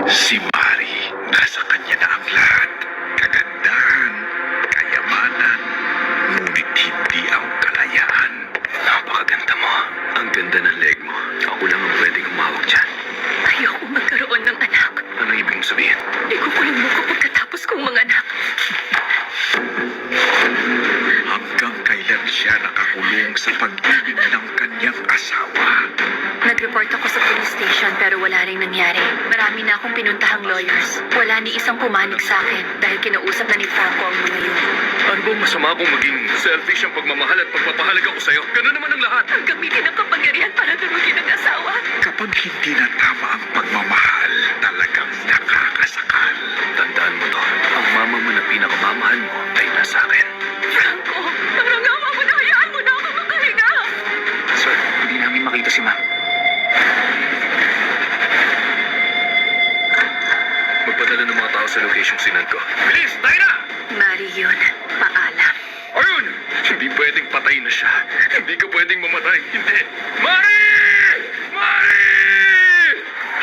Si Mari, nasa kanya na ang lahat. Kagandahan, kayamanan, ngunit hindi ang kalayaan. Napakaganda mo. Ang ganda ng leg mo. Ako lang ang pwedeng umawak dyan. Ayoko magkaroon ng anak. Ano ibig sabihin? Ikukulong mo ko pagkatapos kong mga anak. Hanggang kailan siya nakakulong sa pag-ibig ng kanyang asawa? Nag-report ako sa police station pero wala rin nangyari. Marami na akong pinuntahang lawyers. Wala ni isang pumanig sa akin dahil kinausap na ni Franco ang mga yun. Ano bang masama kung maging selfish ang pagmamahal at pagpapahalaga ko sa'yo? Ganun naman ang lahat. Ang gamitin ng kapangyarihan para durugin ang asawa. Kapag hindi na tama ang pagmamahal, talagang nakakasakal. Tandaan mo to, ang mama mo na pinakamamahal mo ay nasa akin. Franco, narangawa mo na, hayaan mo na ako makahinga. Sir, hindi namin makita si ma'am. Magpadala ng mga tao sa location sinad ko. Bilis! Tayo na! Mari yun. Paalam. Ayun! Hindi pwedeng patay na siya. Hindi ka pwedeng mamatay. Hindi! Mari! Mari!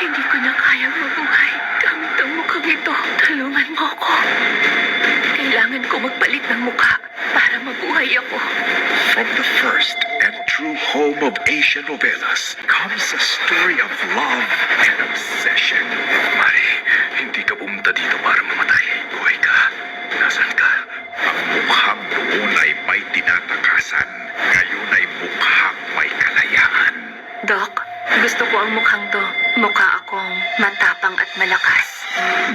Hindi ko na kayang mabuhay. Gamit ang mukhang ito. Tulungan mo ako. Kailangan ko magpalit ng mukha para mabuhay ako. From the first and true home of Asian novelas comes a story of love and obsession. Mari, hindi ka pumunta dito para mamatay. Buhay ka. Nasaan ka? Ang mukhang noon ay may tinatakasan. Ngayon ay mukhang may kalayaan. Doc, gusto ko ang mukhang to. Mukha akong matapang at malakas.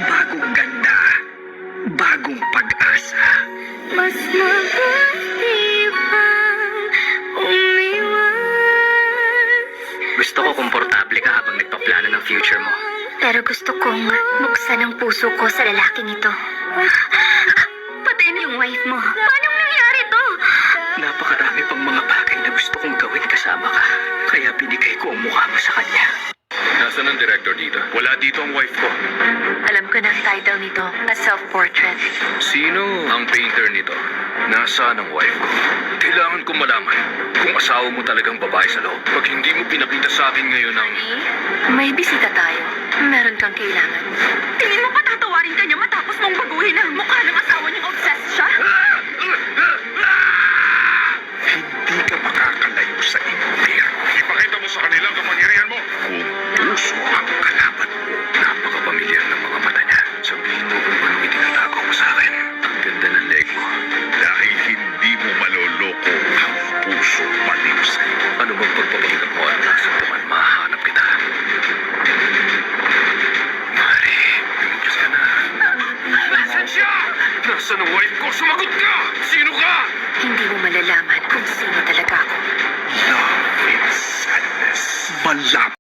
Bagong ganda. Bagong pag-asa. Mas mabuti pang umiwas. Gusto ko komportable ka habang nagpaplano ng future mo. Pero gusto kong buksan ang puso ko sa lalaking ito. Patayin yung wife mo. Paano nangyari to? Napakarami pang mga bagay na gusto kong gawin kasama ka. Kaya binigay ko ang mukha mo sa kanya. Nasaan ang director dito? Wala dito ang wife ko. Alam ko na ang title nito, A Self-Portrait. Sino ang painter nito? Nasaan ang wife ko? Kailangan kong malaman kung asawa mo talagang babae sa loob. Pag hindi mo pinakita sa akin ngayon ang... May bisita tayo. Meron kang kailangan. Tingin mo patatawarin ka niya matapos mong baguhin ang mukha ng asawa niyang obsessed siya? Hindi ka makakalayo sa impyerno. Ipakita mo sa kanila ang kapangyarihan mo. Kung puso ang kalaban mo, napakapamilyar ng mga mata niya. Sabihin mo kung anong itinatago mo sa akin. Ang ganda ng leg mo. Dahil hindi mo maloloko ang puso maliw sa'yo. Ano bang pagpapahirap mo at nasa naman mahanap kita? Mari, lumabas ka na. Nasaan siya? Nasaan ang wife ko? Sumagot ka! Sino ka? Hindi mo malalaman kung sino talaga ako. Love in sadness. Malapit.